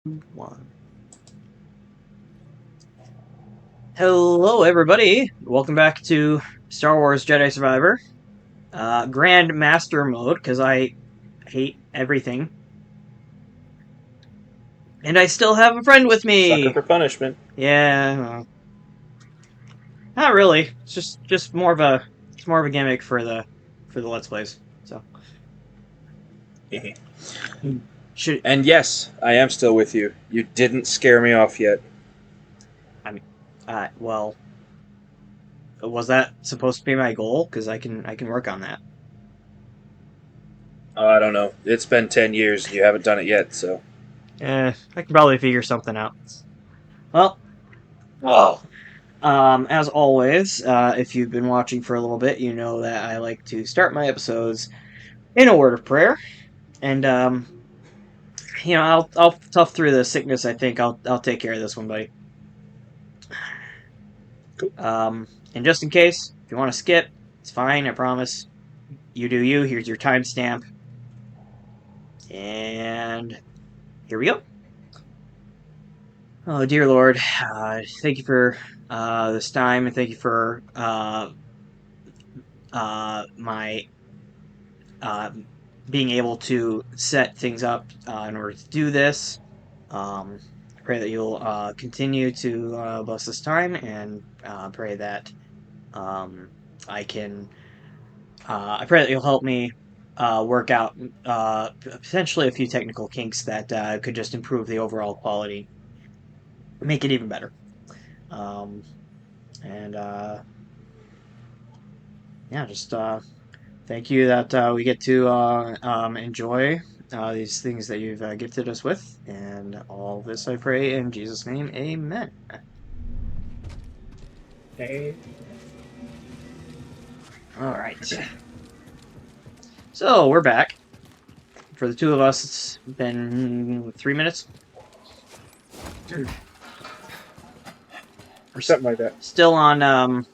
One. Hello, everybody. Welcome back to Star Wars Jedi Survivor. Grand Master mode, because I hate everything. And I still have a friend with Sucker me! for punishment. Yeah, not really. It's just more of a gimmick for the Let's Plays. So should And yes, I am still with you. You didn't scare me off yet. well, was that supposed to be my goal? Because I can work on that. Oh, I don't know. It's been 10 years and you haven't done it yet, so. I can probably figure something out. Well, whoa. As always, if you've been watching for a little bit, you know that I like to start my episodes in a word of prayer, and I'll tough through the sickness. I think I'll take care of this one, buddy. Cool. And just in case, if you want to skip, it's fine. I promise. You do you. Here's your timestamp, and here we go. Oh dear Lord, thank you for this time, and thank you for my being able to set things up in order to do this. Pray that you'll continue to bless this time, and pray that I can. I pray that you'll help me work out potentially a few technical kinks that could just improve the overall quality, make it even better. And yeah, just thank you that we get to enjoy these things that you've gifted us with, and all this I pray in Jesus' name, amen. Hey. Alright. So, we're back. For the two of us, it's been 3 minutes. Or something like that. Still on,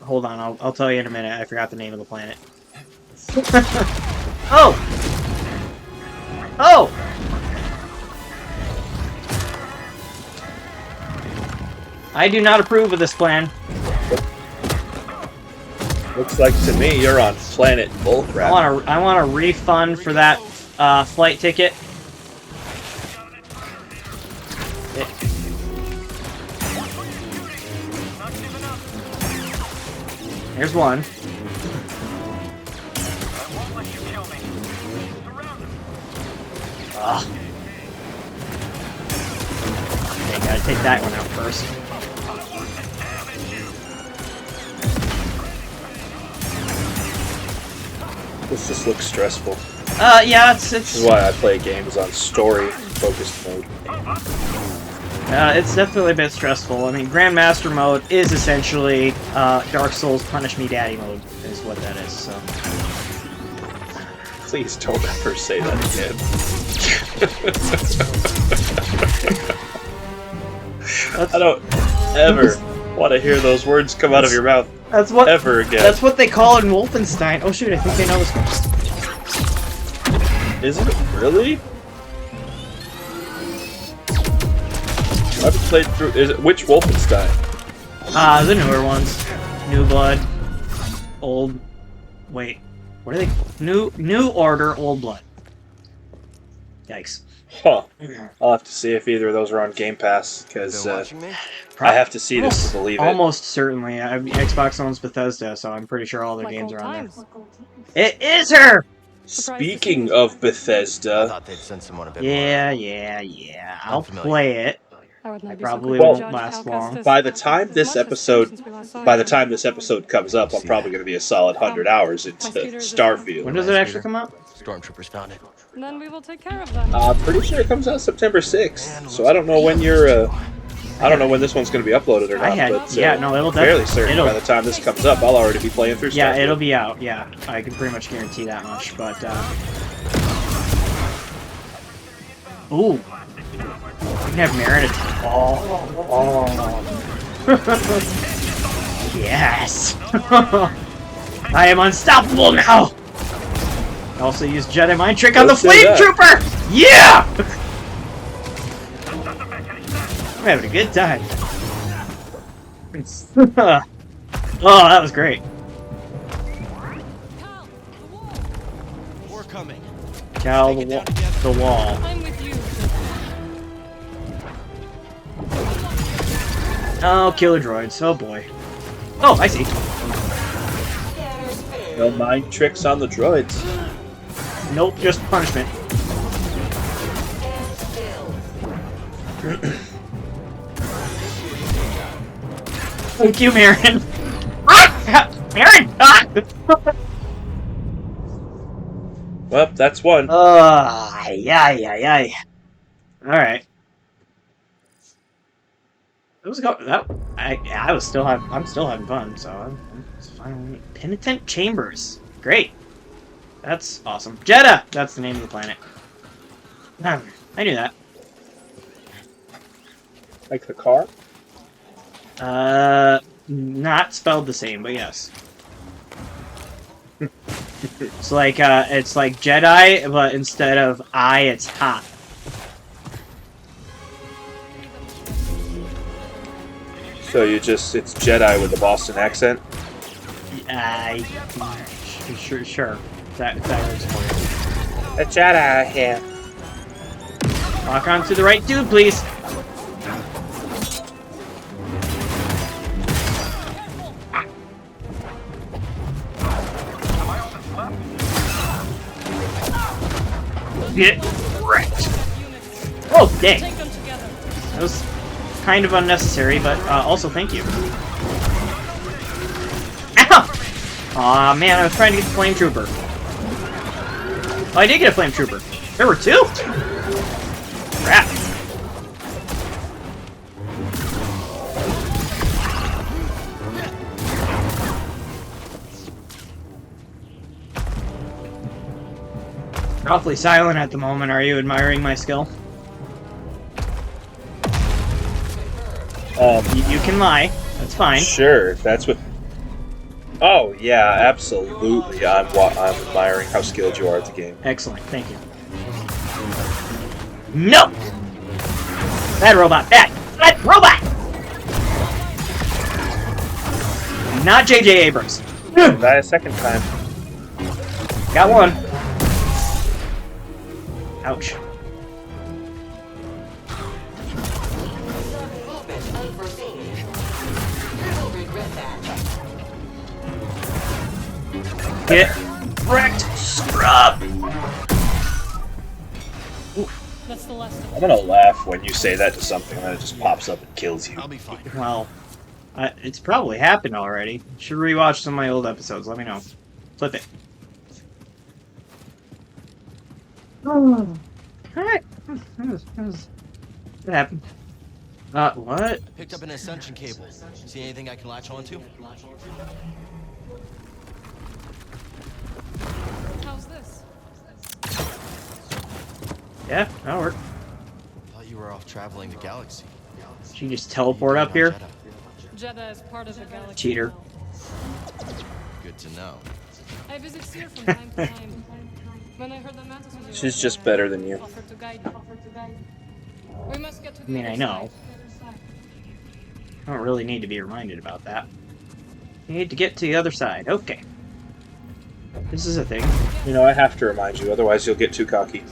hold on, I'll tell you in a minute. I forgot the name of the planet. Oh! Oh! I do not approve of this plan. Looks like to me you're on planet bullcrap. I want a refund for that flight ticket. Here's one. Ugh. Okay, gotta take that one out first. This just looks stressful. Yeah, This is why I play games on story-focused mode. It's definitely a bit stressful. I mean, Grandmaster mode is essentially Dark Souls Punish Me Daddy mode, is what that is, so. Please don't ever say that again. I don't ever want to hear those words come out of your mouth ever again. That's what they call it in Wolfenstein. Oh shoot, I think I know this one. Is it really? I haven't played through. Which Wolfenstein? The newer ones. New Blood. Old. Wait. What are they? New Order, Old Blood. Yikes. Huh. I'll have to see if either of those are on Game Pass, because I have to see this to believe it. Almost certainly. Xbox owns Bethesda, so I'm pretty sure all their games are on there. It is her! Speaking of Bethesda... I thought they'd send someone a bit Yeah. I'll play it. I probably Well, won't last long. By the time this episode comes up, I'm probably going to be a solid 100 hours into Starfield. When does it actually come out? Stormtroopers found it. Then we will take care of them. Pretty sure it comes out September 6th, so I don't know when I don't know when this one's going to be uploaded or not, but it'll fairly certain by the time this comes up, I'll already be playing through Starfield. Yeah, it'll be out, yeah. I can pretty much guarantee that much, but, ooh. You can have Marin attack. Oh. Yes. I am unstoppable now. I also use Jedi Mind Trick on the Flame Trooper. Yeah. I'm having a good time. Oh, that was great. We're coming. Cal, the wall. I'm with you. Oh, killer droids. Oh boy. Oh, I see. No mind tricks on the droids. Nope, just punishment. Thank you, Marin. Ah! Marin! Ah! Well, that's one. Yeah. Alright. It was I'm still having fun, so it's fine. Penitent Chambers. Great. That's awesome. Jedha! That's the name of the planet. I knew that. Like the car? Not spelled the same, but yes. It's like Jedi, but instead of I, it's hot. So it's Jedi with a Boston accent? Sure. That works for you. A Jedi here. Lock on to the right dude, please. Get wrecked. Oh, dang. Take them together. That was kind of unnecessary, but also thank you. Ow! Aw, man, I was trying to get the flame trooper. Oh, I did get a flame trooper. There were two? Crap. Awfully silent at the moment. Are you admiring my skill? You can lie. That's fine. Sure, that's what... Oh, yeah, absolutely. I'm admiring how skilled you are at the game. Excellent. Thank you. No! Bad robot. Bad! Bad robot! Not J.J. Abrams. Die a second time. Got one. Ouch. Get wrecked, scrub! That's the last of I'm gonna laugh when you say that to something and then it just pops up and kills you. I'll be fine. Well, it's probably happened already. Should rewatch some of my old episodes. Let me know. Flip it. Alright. What happened? What? I picked up an ascension cable. See anything I can latch onto? How's this? Yeah, that'll work. Thought you were off traveling the galaxy. She just teleport up here? Jedha is part of the galaxy. Cheater. Good to know. I visit Seer from time to time. When I heard the Mantis was She's just better than you. offered to guide me. We must get to the I mean, other I know. side. I don't really need to be reminded about that. You need to get to the other side. Okay. This is a thing. You know, I have to remind you, otherwise you'll get too cocky.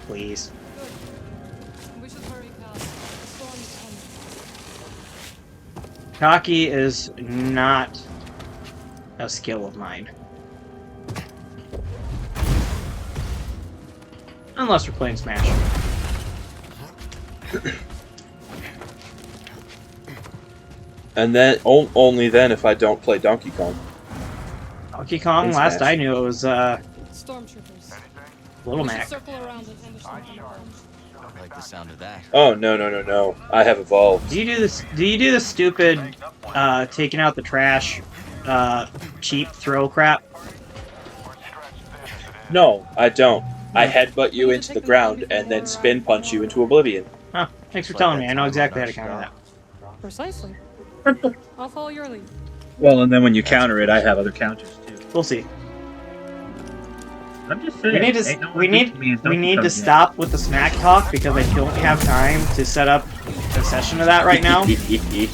Please. Good. We should hurry, pal. The storm is coming. Cocky is not a skill of mine. Unless we're playing Smash. And then, only then if I don't play Donkey Kong. Donkey Kong, In last Smash. I knew it was, Stormtroopers. Little We should Mac. circle around and understand the problems. I like the sound of that. Oh, no. I have evolved. Do you do the stupid, taking out the trash, cheap throw crap? No, I don't. I headbutt you into the ground and then spin punch you into oblivion. Huh, thanks for telling me. I know exactly how to counter that. Precisely. I'll follow your lead. Well, and then when you counter it, I have other counters too. We'll see. I'm just We saying, need to ain't no we one beating need me in we Donkey need to Kong stop with the smack talk because I don't have time to set up a session of that right now. yet.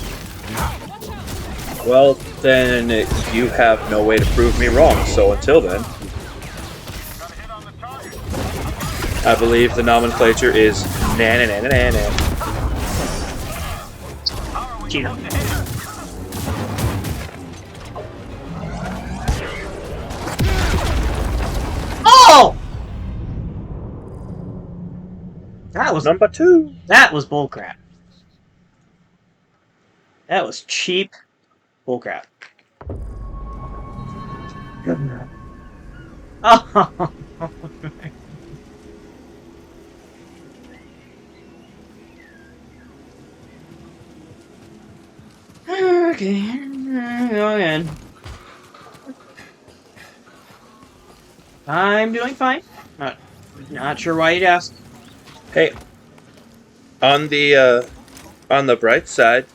Well, then you have no way to prove me wrong. So until then, I believe the nomenclature is na na na na na na. Cheetah. Oh! Number 2. That was bullcrap. That was cheap bullcrap. Oh. Okay. Go ahead. I'm doing fine. Not sure why you'd ask. Hey, on the bright side,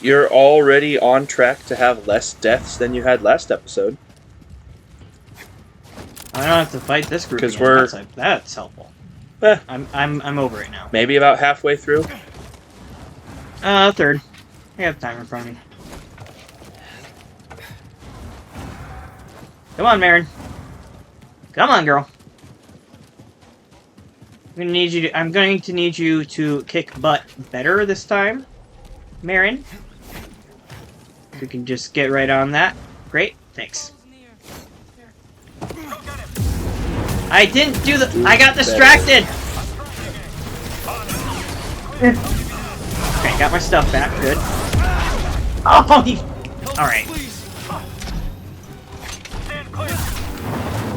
you're already on track to have less deaths than you had last episode. I don't have to fight this group Because again. That's helpful. eh, I'm over it now. maybe about halfway through. Third. I have time in front of me. Come on, Marin. Come on, girl. I'm going to need you to kick butt better this time, Marin. We can just get right on that. Great, thanks. I didn't do the. I got distracted. Okay, got my stuff back. Good. Oh, all right.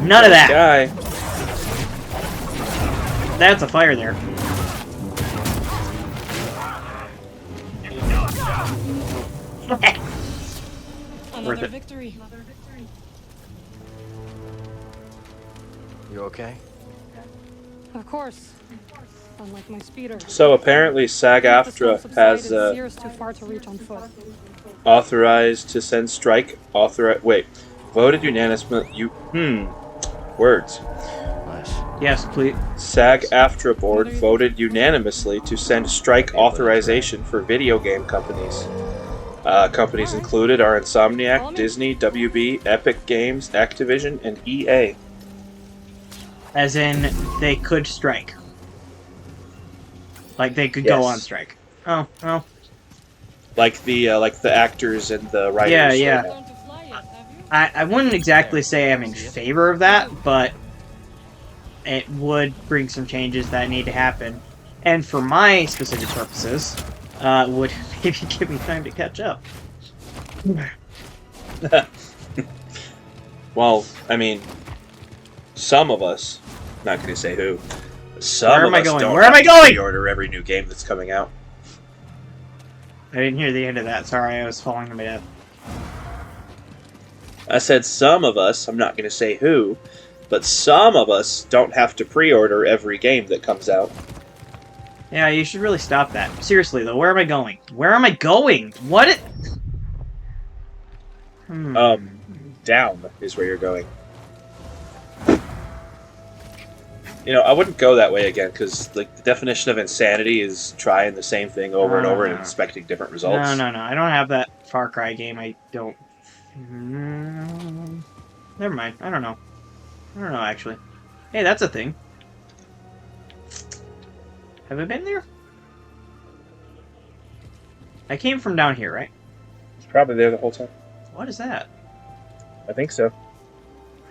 None of that. Guy. That's a fire there. Another it. victory. You okay? Of course. Unlike my speeder. So apparently SAG-AFTRA has years too far to reach on foot. authorized to send strike voted unanimously. Words. Nice. Yes, please. SAG-AFTRA board voted unanimously to send strike authorization for video game companies. Companies included are Insomniac, Disney, WB, Epic Games, Activision, and EA. As in, they could strike. Like they could Yes. go on strike. Oh, well. Like the actors and the writers. Yeah, right yeah. now. Learned to fly yet, have you? I wouldn't exactly say I'm in favor of that, but it would bring some changes that need to happen. And for my specific purposes, would maybe give me time to catch up. Well, I mean, some of us, not going to say who, some Where of am I us going? don't Where am have I to going? pre-order every new game that's coming out. I didn't hear the end of that. Sorry, I was falling to my death. I said some of us, I'm not going to say who, but some of us don't have to pre-order every game that comes out. Yeah, you should really stop that. Seriously, though, where am I going? Where am I going? What it... Down is where you're going. You know, I wouldn't go that way again, because like, the definition of insanity is trying the same thing over and over and expecting different results. No. I don't have that Far Cry game. I don't... Never mind. I don't know, actually. Hey, that's a thing. Have I been there? I came from down here, right? It's probably there the whole time. What is that? I think so.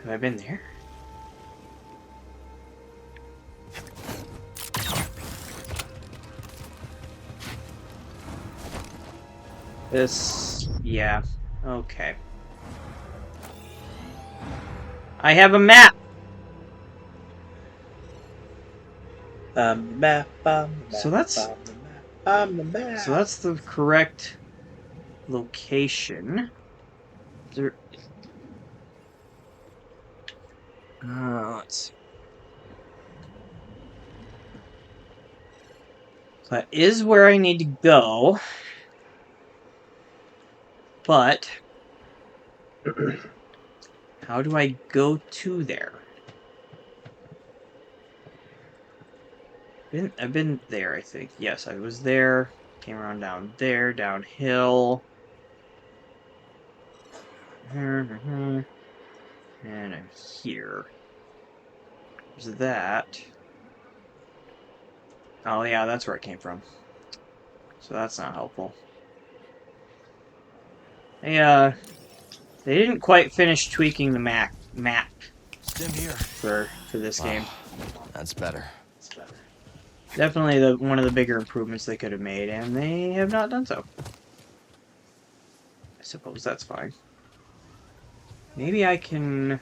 Have I been there? This... yeah. Okay. I have a map! I'm the map, So that's... I'm the map. So that's the correct location. There... let's see. That is where I need to go. But How do I go to there? I've been there, I think. Yes, I was there. Came around down there, downhill. And I'm here. There's that. Oh yeah, that's where it came from. So that's not helpful. They didn't quite finish tweaking the map Stim here. for this game. That's better. Definitely one of the bigger improvements they could have made, and they have not done so. I suppose that's fine. Maybe I can...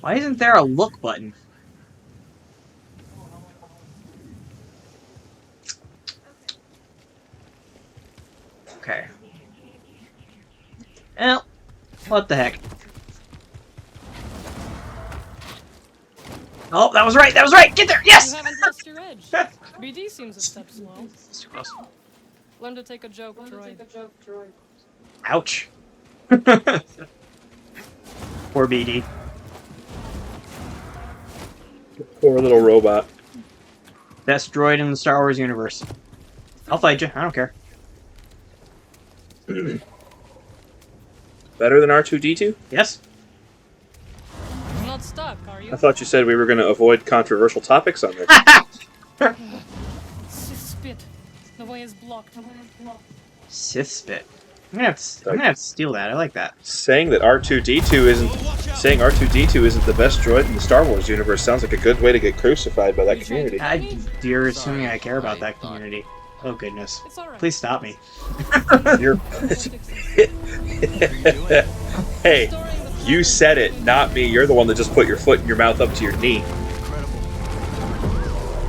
Why isn't there a look button? Okay. Well, what the heck. Oh, that was right! That was right! Get there! Yes! You haven't lost your edge. BD seems a step slow. It's too close. Learn to take a joke, droid. Ouch. Poor BD. Poor little robot. Best droid in the Star Wars universe. I'll fight you. I don't care. Better than R2-D2? Yes? You're not stuck, are you? I thought you said we were going to avoid controversial topics on this. Spit. The way is blocked. Sith spit. I'm gonna have to steal that. I like that. Saying R2-D2 isn't the best droid in the Star Wars universe sounds like a good way to get crucified by that community. You're assuming I care about that community. Oh goodness. It's alright. Please stop me. You're... Hey, you said it, not me. You're the one that just put your foot in your mouth up to your knee. Incredible.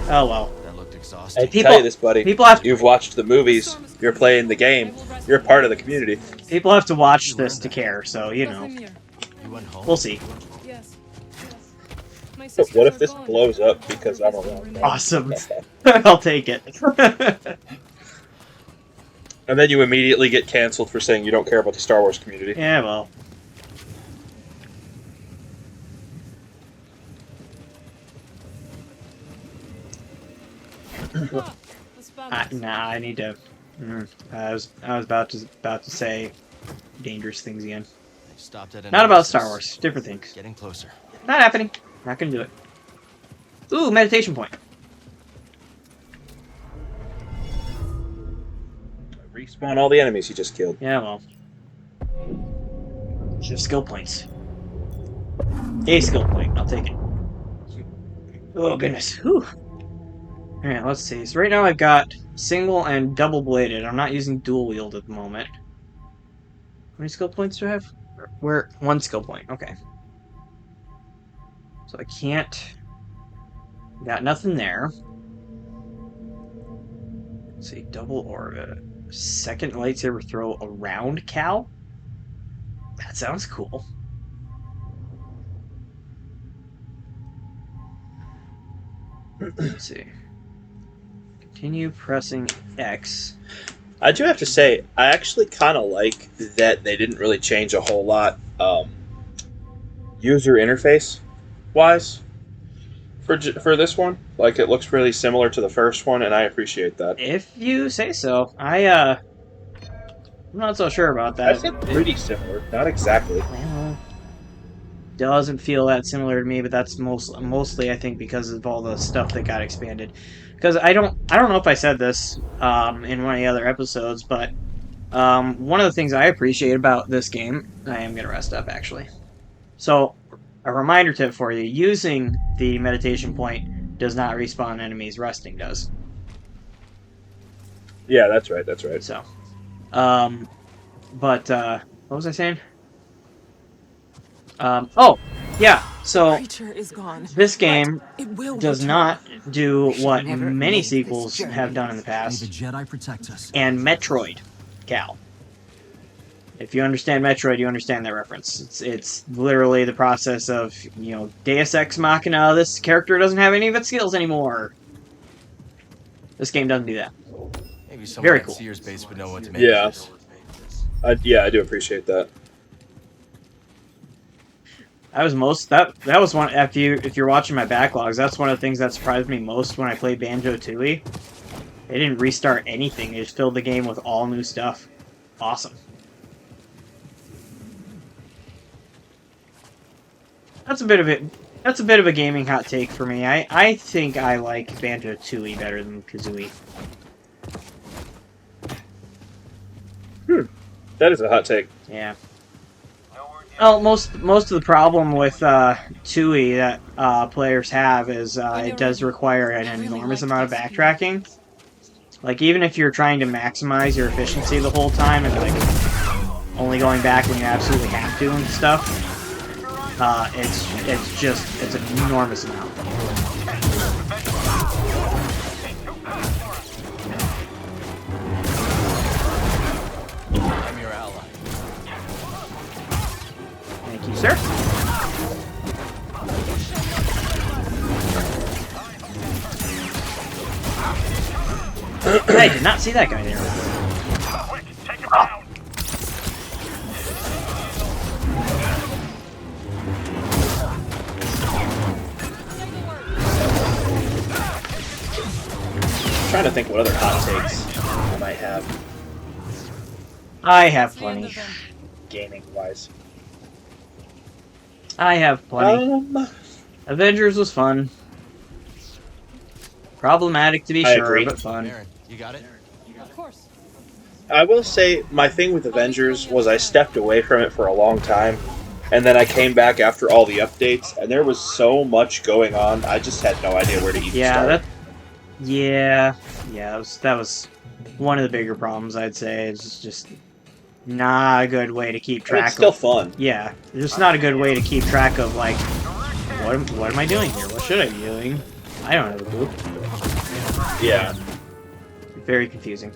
Oh well. That looked I exhausting. tell you this, buddy. people have to- You've watched the movies. You're playing the game. You're part of the community. People have to watch this to care, so you know. You went home. We'll see. Yes. My But what if sisters this are gone. blows up because I'm around? Awesome. I'll take it. And then you immediately get canceled for saying you don't care about the Star Wars community. Yeah, well. Ah, the Spamel. Nah, I need to. I was about to say dangerous things again. They stopped at Not about analysis. Star Wars. Different things. Getting closer. Not happening. Not gonna do it. Ooh, meditation point. Respawn all the enemies you just killed. Yeah, well. Just skill points. A skill point. I'll take it. Oh, goodness. Whew. Alright, let's see. So right now I've got single and double bladed. I'm not using dual wield at the moment. How many skill points do I have? Where? One skill point. Okay. So I can't... Got nothing there. Let's see. Double or... second lightsaber throw around Cal? That sounds cool. Let's see. Continue pressing X. I do have to say, I actually kind of like that they didn't really change a whole lot user interface wise for this one. Like, it looks really similar to the first one, and I appreciate that. If you say so. I'm not so sure about that. I said pretty similar, not exactly. Well, doesn't feel that similar to me, but that's mostly I think because of all the stuff that got expanded. Because I don't know if I said this in one of the other episodes, but one of the things I appreciate about this game, I am gonna rest up actually. So a reminder tip for you: using the meditation point does not respawn enemies. Resting does. Yeah, that's right. That's right. So, what was I saying? Oh, yeah. So Creature is gone. this game It will does return. not do what never many make this sequels journey. have done in the May the past, Jedi protect us. and Metroid, Cal. If you understand Metroid, you understand that reference. It's literally the process of, you know, Deus Ex Machina. This character doesn't have any of its skills anymore. This game doesn't do that. Maybe someone Very at cool. Sears base would know what to make Yeah. of this. Yeah, I do appreciate that. I was most that was one if you're watching my backlogs, that's one of the things that surprised me most when I played Banjo-Tooie. They didn't restart anything. They just filled the game with all new stuff. Awesome. That's a bit of it. That's a bit of a gaming hot take for me. I think I like Banjo-Tooie better than Kazooie. That is a hot take. Yeah. Well, most of the problem with Tooie that players have is it does require an enormous amount of backtracking. Like, even if you're trying to maximize your efficiency the whole time and like only going back when you absolutely have to and stuff, it's an enormous amount. I'm your ally. Thank you, sir. I did not see that guy there. Oh. I'm trying to think what other hot takes I might have, I have plenty. gaming-wise. I have plenty. Avengers was fun. Problematic to be I sure, agree. but fun. Aaron, you got it? Of course. I will say my thing with Avengers was I stepped away from it for a long time, and then I came back after all the updates, and there was so much going on, I just had no idea where to even start. Yeah, that was one of the bigger problems, I'd say. It's just not a good way to keep track It's still of. fun. Yeah, it's just not a good way to keep track of, like, what am I doing here? What should I be doing? I don't have a clue. Yeah. Very confusing.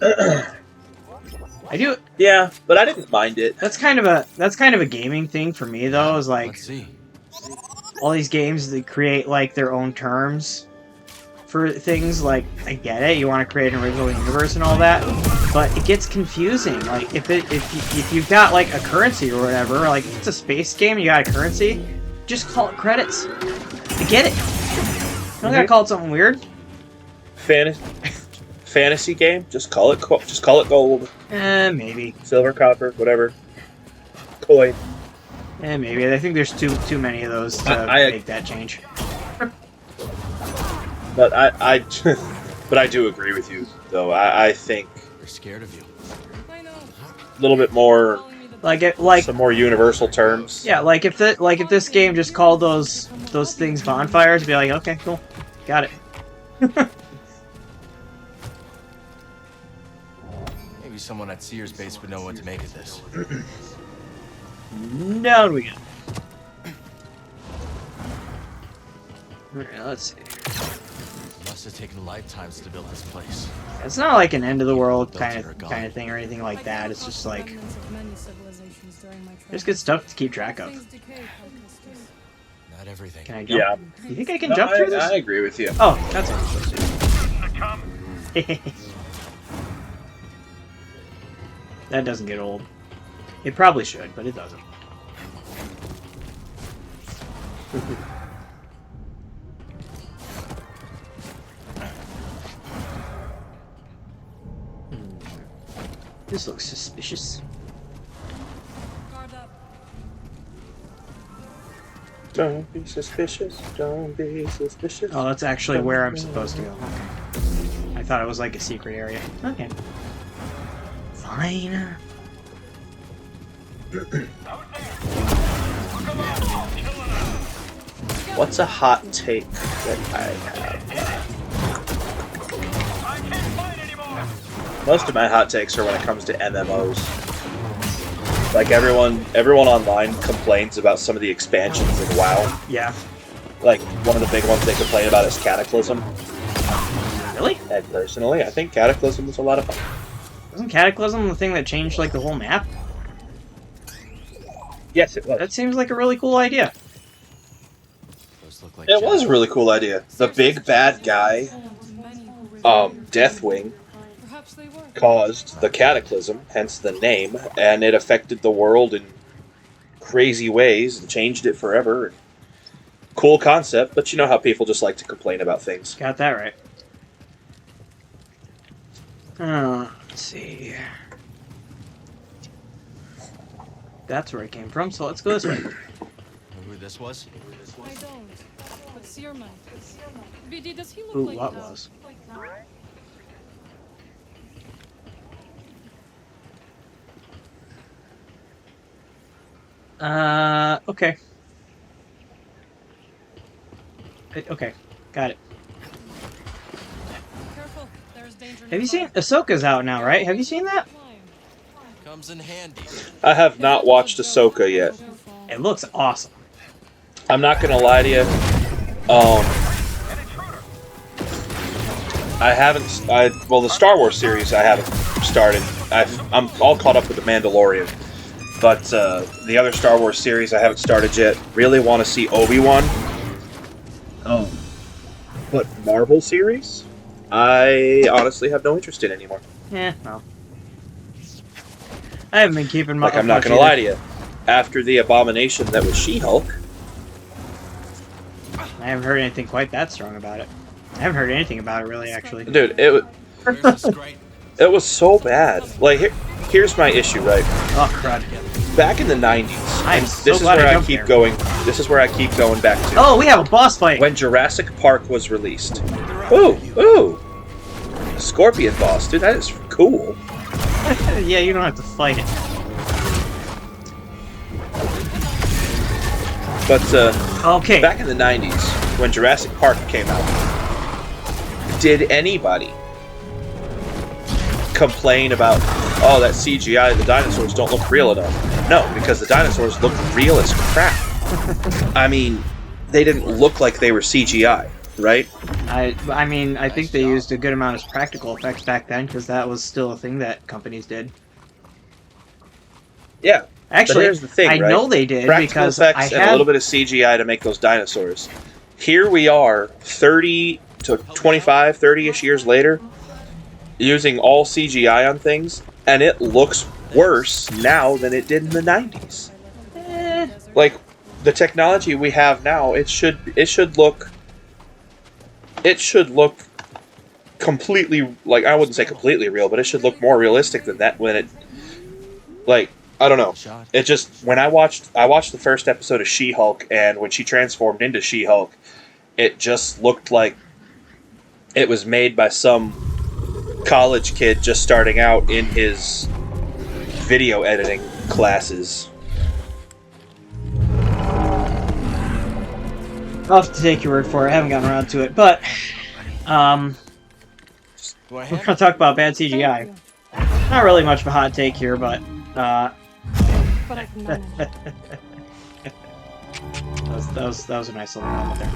I do. Yeah, but I didn't mind it. That's kind of a gaming thing for me though. Is like Let's see. all these games that create like their own terms for things. Like, I get it, you want to create an original universe and all that, but it gets confusing. Like if you've got like a currency or whatever, like if it's a space game, you got a currency, just call it credits. I get it. You don't gotta call it something weird. Fantasy game, just call it gold, Maybe. silver, copper, whatever. Coin. Maybe. I think there's too many of those to make that change. But I but I do agree with you though. I think They're scared of you. I know. a little bit more, Like some more universal terms. yeah, like if this game just called those things bonfires, it'd be like, okay, cool, got it. Maybe someone at Sears base would know what to make of this. No, we got. Alright, let's see. Must have taken lifetimes to build this place. It's not like an end of the world kind of thing or anything like that. It's just like there's good stuff to keep track of. Not everything. Can I jump? Yeah. Do you think I can No, jump through this? I agree with you. Oh, that's what I'm supposed to do. That doesn't get old. It probably should, but it doesn't. This looks suspicious. Guard up. Don't be suspicious. Don't be suspicious. Oh, that's actually where I'm supposed to go. Okay. I thought it was like a secret area. Okay. Fine. What's a hot take that I have? Most of my hot takes are when it comes to MMOs. Like everyone online complains about some of the expansions in WoW. Yeah. Like one of the big ones they complain about is Cataclysm. Really? And personally, I think Cataclysm was a lot of fun. Wasn't Cataclysm the thing that changed like the whole map? Yes, it was. That seems like a really cool idea. Those look like It was a really cool idea. The big bad guy, Deathwing, Perhaps they were. caused the cataclysm, hence the name, and it affected the world in crazy ways and changed it forever. Cool concept, but you know how people just like to complain about things. Got that right. Let's see. That's where it came from, so let's go this way. Know who this was? I don't. But Seer might. BD, does he look Ooh, like what Hal? was? Okay. Okay, got it. Careful, there's danger. Have you seen nearby. Ahsoka's out now, right? Have you seen that? Comes in handy. I have not watched Ahsoka yet. It looks awesome. I'm not gonna lie to you. I haven't. Well, the Star Wars series I haven't started. I'm all caught up with the Mandalorian, but the other Star Wars series I haven't started yet. Really want to see Obi-Wan. But Marvel series, I honestly have no interest in anymore. Yeah, no. I haven't been keeping my. Like, I'm not gonna lie to you. After the abomination that was She-Hulk, I haven't heard anything quite that strong about it. I haven't heard anything about it really, actually. dude, Where's this great? it was so bad. Like, here's my issue, right? Oh crud! Back in the 90s, I am and so this is glad where I I jumped keep there. going. This is where I keep going back to. Oh, we have a boss fight. When Jurassic Park was released. Ooh! Scorpion boss, dude, that is cool. Yeah, you don't have to fight it. But, Okay. back in the 90s, when Jurassic Park came out, did anybody complain about, oh, that CGI, the dinosaurs don't look real enough? No, because the dinosaurs look real as crap. I mean, they didn't look like they were CGI, right? I mean, I think they used a good amount of practical effects back then, because that was still a thing that companies did. Yeah. Actually, but here's the thing, I right? know they did, Practical because effects I and a have... little bit of CGI to make those dinosaurs. Here we are, 30 to 25, 30-ish years later, using all CGI on things, and it looks worse now than it did in the 90s. Like, the technology we have now, it should look completely, like, I wouldn't say completely real, but it should look more realistic than that when it, like, I don't know. It just, when I watched the first episode of She-Hulk, and when she transformed into She-Hulk, it just looked like it was made by some college kid just starting out in his video editing classes. I'll have to take your word for it. I haven't gotten around to it, but we're gonna talk about bad CGI. Not really much of a hot take here, but But I can manage. that was a nice little moment there.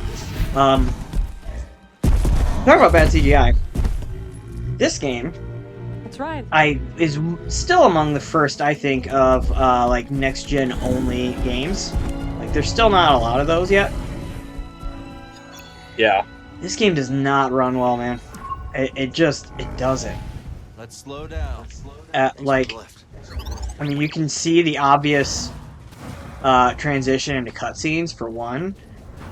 Talk about bad CGI. This game That's right. is still among the first, I think, of like next gen only games. Like, there's still not a lot of those yet. Yeah. This game does not run well, man. It doesn't. Let's slow down. Like, I mean, you can see the obvious transition into cutscenes for one,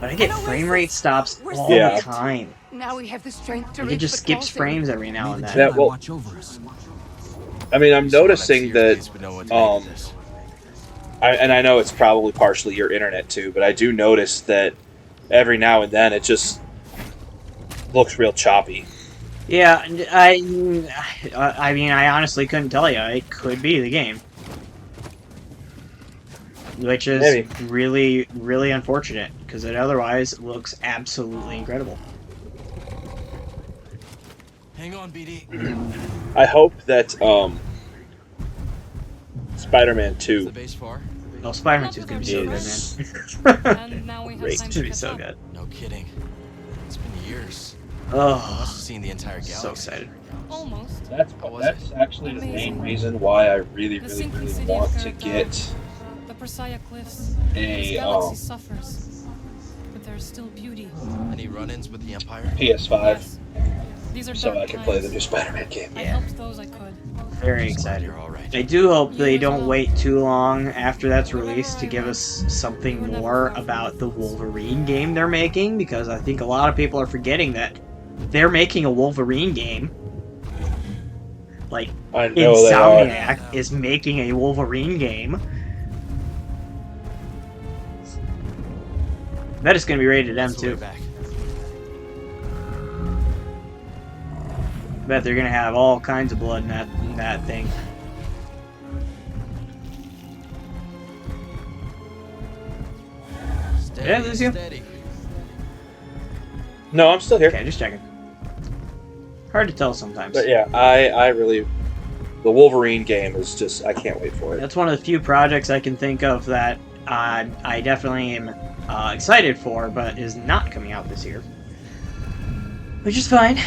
but I get frame rate stops all Yeah. the time. Now we have the strength to Like, it reach just the skips crossing. frames every now and then. Yeah, well, Watch over us. I mean, I'm noticing that, Kids would know what to make of this. and I know it's probably partially your internet too, but I do notice that every now and then it just looks real choppy. Yeah, I mean, I honestly couldn't tell you. It could be the game. Which is Maybe. really, really unfortunate, because it otherwise looks absolutely incredible. Hang on, BD. I hope that Spider-Man Is 2 the base far? Oh, Spider-Man 2 is going to be so is good, man. And now we have Great. time It's to going to be catch so up. good. No kidding. It's been years. I Oh, must have seen the entire galaxy. so excited. Almost. That's actually the main reason why I really The sinking city want of to Paradise, get the Persaya Cliffs. a This galaxy suffers, but there's still beauty. Any run-ins with the Empire? PS5. Yes. These are so dark I can play the times. new Spider-Man game. I helped those I could. Very Just glad excited. you're all right. I do hope You they as don't well. wait too long after that's released to Wherever I give us went, something you were never more far from about my the thoughts. Wolverine game they're making, because I think a lot of people are forgetting that they're making a Wolverine game. Like, I know they are. Insomniac is making a Wolverine game. That is going to be rated M That's the way too. back. Bet they're going to have all kinds of blood in that thing. Steady, Yeah, Lucio? steady. No, I'm still here. Okay, just checking. Hard to tell sometimes. But yeah, I really, the Wolverine game is just, I can't wait for it. That's one of the few projects I can think of that I definitely am excited for, but is not coming out this year. Which is fine.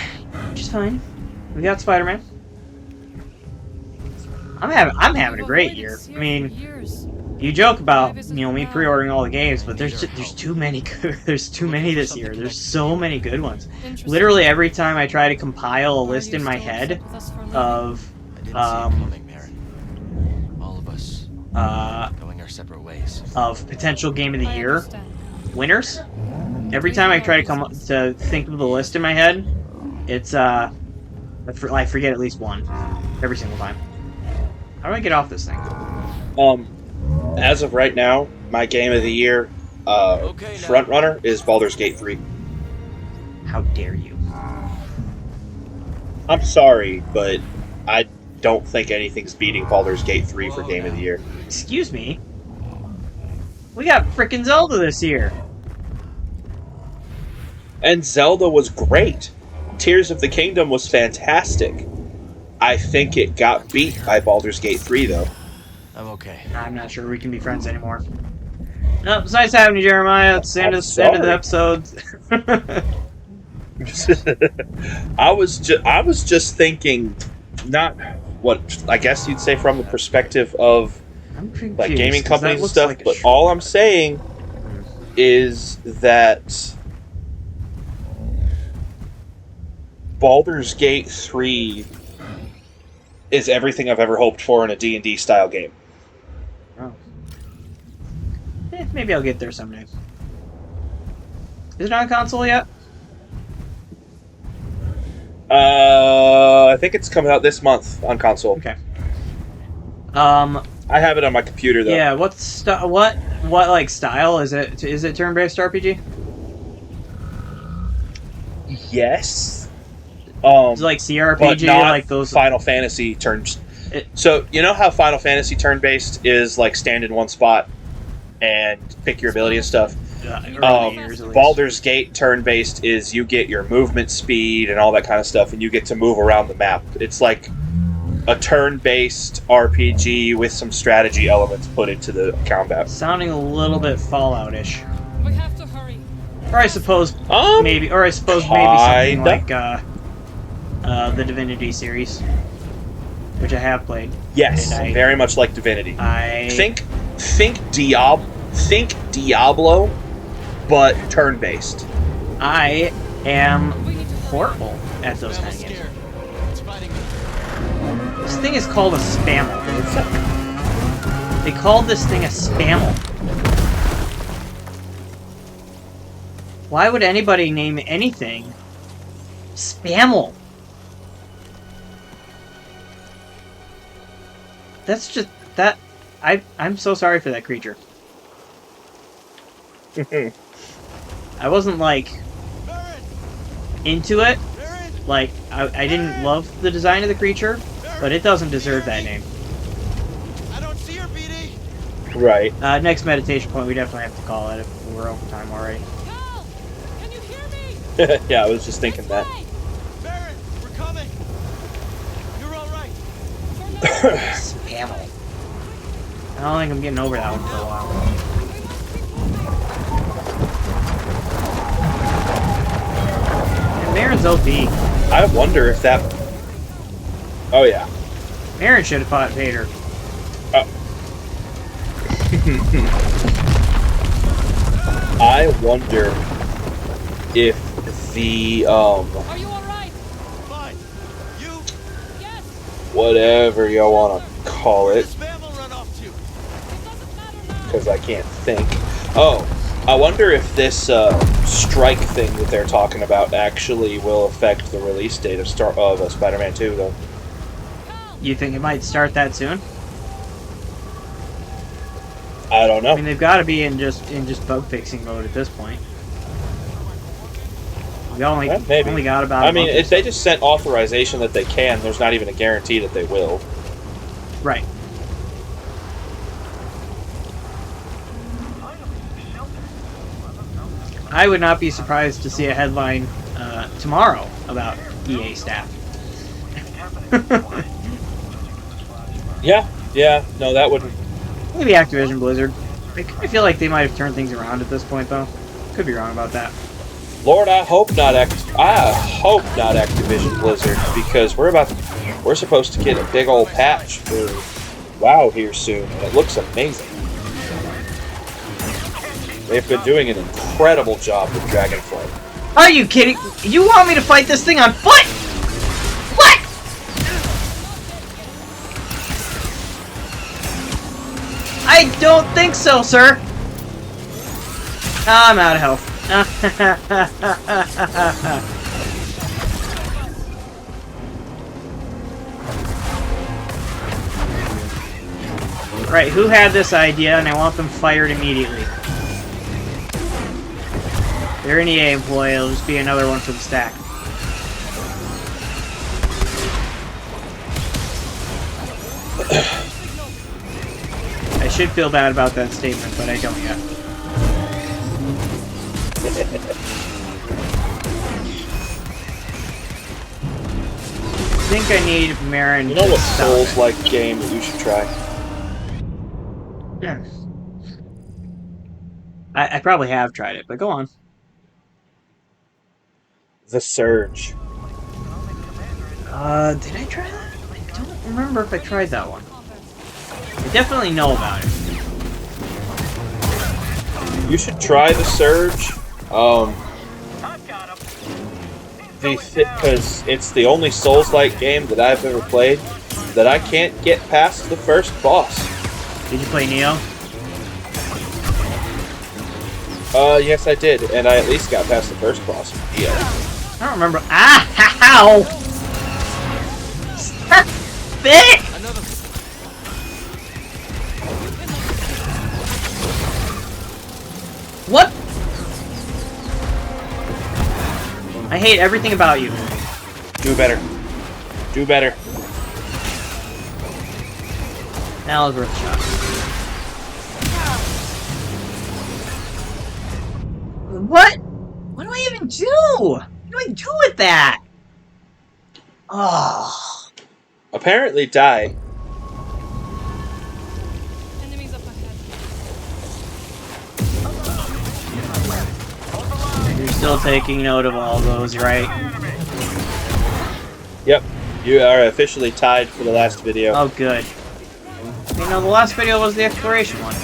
Which is fine. We got Spider-Man. I'm having a great year. I mean, you joke about me pre-ordering all the games, but there's too many there's too many this year. There's so many good ones. Literally every time I try to compile a list in my head of I didn't see it coming, Marin. All of us going our separate ways. of potential game of the year winners. Every time I try to think of the list in my head, it's I forget at least one every single time. How do I get off this thing? As of right now, my game of the year front runner is Baldur's Gate 3. How dare you? I'm sorry, but I don't think anything's beating Baldur's Gate 3 for game of the year. Excuse me? We got frickin' Zelda this year. And Zelda was great. Tears of the Kingdom was fantastic. I think it got beat by Baldur's Gate 3, though. I'm okay. I'm not sure we can be friends anymore. No, it's nice having you, Jeremiah. It's the end of the episode. I was just thinking, not what I guess you'd say from the perspective of I'm confused, like gaming 'cause that companies and looks stuff, like a but shortcut. all I'm saying is that Baldur's Gate 3 is everything I've ever hoped for in a D&D style game. Oh. Maybe I'll get there someday. Is it on console yet? I think it's coming out this month on console. Okay. I have it on my computer though. Yeah. What like style is it? Is it turn-based RPG? Yes. Is it like CRPG, but not like those? Final Fantasy turns. It- So you know how Final Fantasy turn-based is like stand in one spot and pick your ability and stuff. Early years, at least. Baldur's Gate turn-based is you get your movement speed and all that kind of stuff, and you get to move around the map. It's like a turn-based RPG with some strategy elements put into the combat. Sounding a little bit Fallout-ish. We have to hurry. Or I suppose maybe something like the Divinity series, which I have played. Yes, And very much like Divinity. I Think Diablo, but turn-based. I am horrible at those I'm kind of games. scared. It's biting me. This thing is called a Spamel. They called this thing a Spamel. Why would anybody name anything Spamel? That's just that. I'm so sorry for that creature. I wasn't like Marin! into it. Marin! Like I didn't love the design of the creature, but it doesn't deserve that name. I don't see her, BD! Right. Next meditation point, we definitely have to call it if we're over time already. Cal! Can you hear me? Yeah, I was just thinking that. Marin, we're coming! You're alright! Spamel. I don't think I'm getting over that one for a while. And Marin's OP. I wonder if that. Oh yeah. Marin should have fought Vader. I wonder if the Are you alright? whatever you want to call it, Spamel run off to? because I can't think. Oh, I wonder if this strike thing that they're talking about actually will affect the release date of Spider-Man 2, though. You think it might start that soon? I don't know. I mean, they've got to be in just bug fixing mode at this point. We only got about. I mean, if they just sent authorization that they can, there's not even a guarantee that they will. Right. I would not be surprised to see a headline tomorrow about EA staff. Yeah, no, that wouldn't. Maybe Activision Blizzard. I feel like they might have turned things around at this point, though. Could be wrong about that. Lord, I hope not Activision Blizzard, because we're supposed to get a big old patch for WoW here soon, and it looks amazing. They've been doing an incredible job with Dragonflight. Are you kidding? You want me to fight this thing on foot? What? I don't think so, sir. I'm out of health. Right, who had this idea, and I want them fired immediately. They're an EA employee, it'll just be another one for the stack. I should feel bad about that statement, but I don't yet. I think I need Marin. You know what Souls-like game that you should try? Yeah. I probably have tried it, but go on. The Surge. Did I try that? I don't remember if I tried that one. I definitely know about it. You should try The Surge. Because it's the only Souls-like game that I've ever played that I can't get past the first boss. Did you play Neo? Yes I did, and I at least got past the first boss. Yeah. I don't remember. Ah! Ow! Stop it! What? I hate everything about you. Do better. Do better. That was worth a shot. What? What do I even do? What do I do with that? Oh. Apparently die. Enemies up ahead. You're still taking note of all those, right? Yep. You are officially tied for the last video. Oh, good. You know, the last video was the exploration one.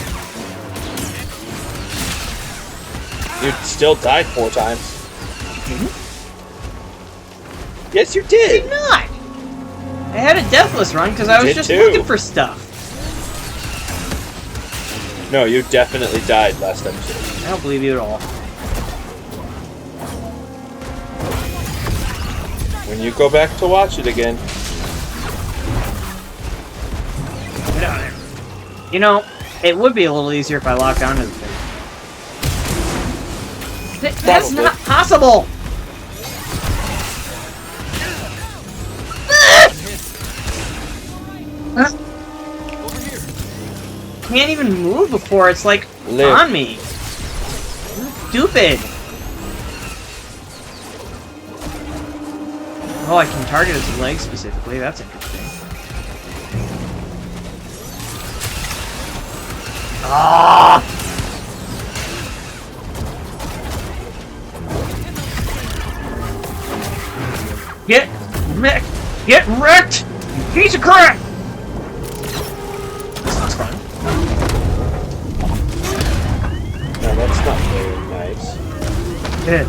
You still died 4 times. Didn't? Yes, you I did. did not! I had a deathless run because I was Did just too. looking for stuff. No, you definitely died last episode. I don't believe you at all. When you go back to watch it again. Get out of there. You know, it would be a little easier if I locked onto the thing. That's Probably. not possible! Can't even move before it's like Live. on me. Stupid. Oh, I can target its leg specifically. That's interesting. Ah! Get wrecked! Get wrecked! You piece of crap! This looks fun. No, that's not very nice. Good.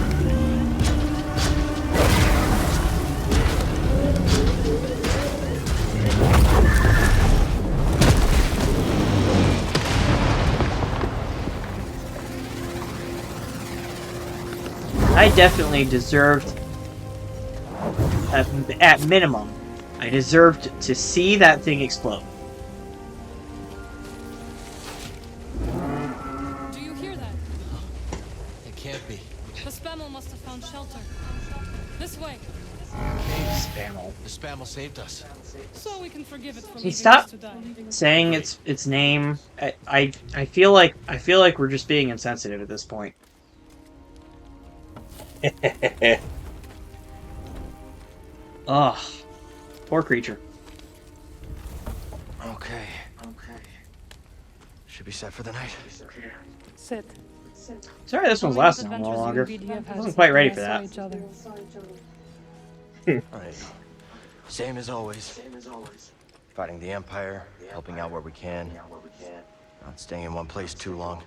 I definitely deserved, at minimum, I deserved to see that thing explode. Do you hear that? It can't be. The Spamel must have found shelter. This way. Spamel. The Spamel saved us. So we can forgive it for He leaving stopped us to die. saying its name. I feel like we're just being insensitive at this point. Ugh, poor creature. Okay. Should be set for the night. Sit. Sorry, this one's lasting a little longer. I wasn't quite ready for that. Alright. Same as always. Fighting the Empire, helping out where we can. Not staying in one place too long.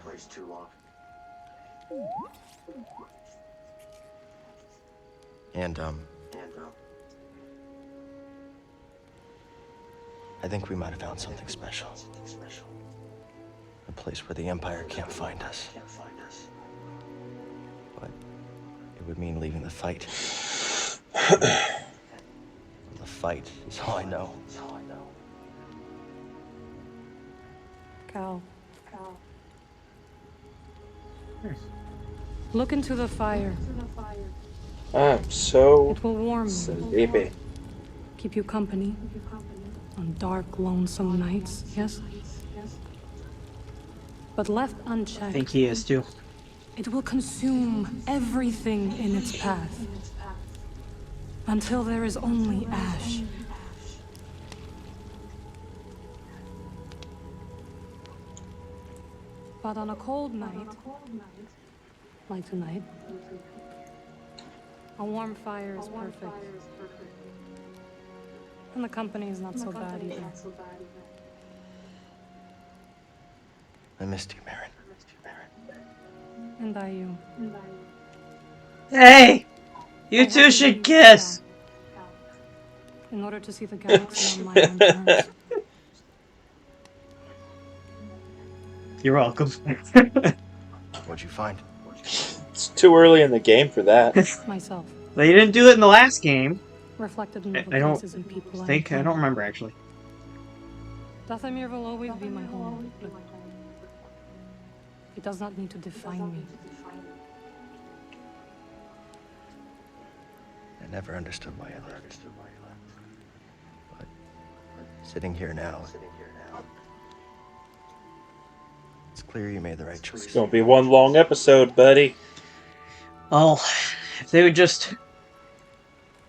And, I think we might have found something special. A place where the Empire can't find us. But it would mean leaving the fight. The fight is all I know. Cal. Look into the fire. I'm so It will warm you. sleepy. Keep you company. On dark, lonesome nights, yes? But left I unchecked, think he is too. it will consume everything in its path. Until there is only ash. But on a cold night, like tonight, a warm fire is perfect. And the company is not so bad either. I missed you, Marin. And I you. Hey, you I two had to should leave, kiss. In order to see the galaxy on my own terms. You're welcome. What'd you find? It's too early in the game for that. Myself. They didn't do it in the last game. Reflected in all the I don't places and people I don't encounter. remember actually. Dathomir will always be my home, but it does not need to define me. I never understood why I left. But sitting here now, it's clear you made the right choice. It's gonna be one long episode, buddy. Oh, if they would just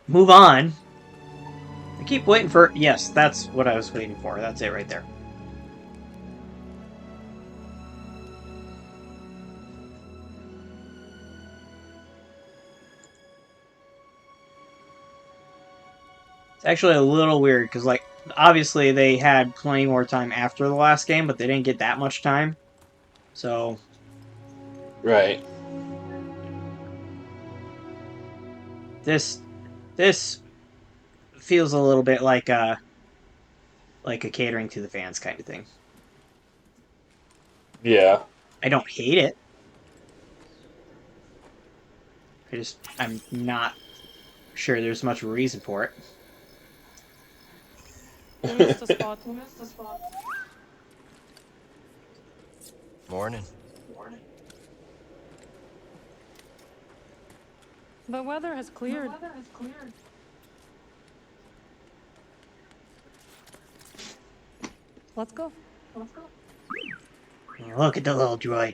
move on. I keep waiting for... Yes, that's what I was waiting for. That's it right there. It's actually a little weird, because, like, obviously they had plenty more time after the last game, but they didn't get that much time. So... Right. This feels a little bit like a catering to the fans kind of thing. Yeah. I don't hate it. I'm not sure there's much reason for it. You missed a spot. Morning. The weather has cleared. Let's go. Look at the little droid.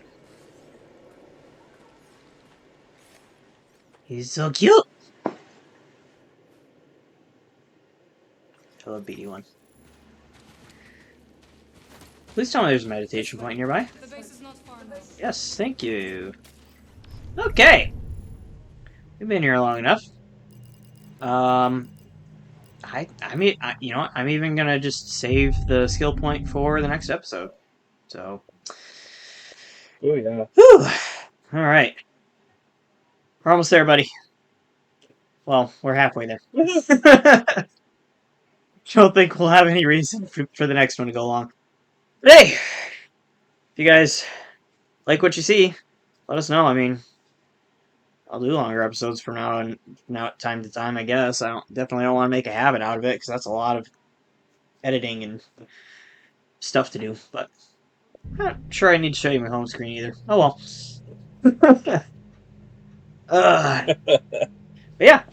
He's so cute. I love BD1. Please tell me there's a meditation point nearby. The base is not far now. Yes, thank you. Okay. We've been here long enough. You know what? I'm even gonna just save the skill point for the next episode. So. Oh yeah. Whew. All right. We're almost there, buddy. Well, we're halfway there. Don't think we'll have any reason for the next one to go long. But hey, if you guys like what you see, let us know. I mean, I'll do longer episodes from now time to time. I guess definitely don't want to make a habit out of it because that's a lot of editing and stuff to do. But I'm not sure I need to show you my home screen either. Oh well. Yeah.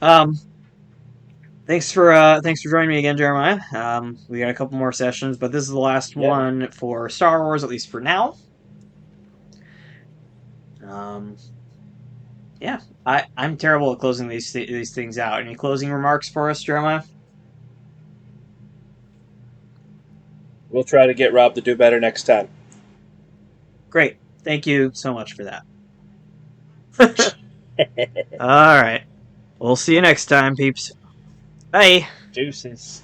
Thanks for joining me again, Jeremiah. We got a couple more sessions, but this is the last Yeah. one for Star Wars, at least for now. Yeah, I'm terrible at closing these things out. Any closing remarks for us, Jeremiah? We'll try to get Rob to do better next time. Great. Thank you so much for that. All right. We'll see you next time, peeps. Bye. Deuces.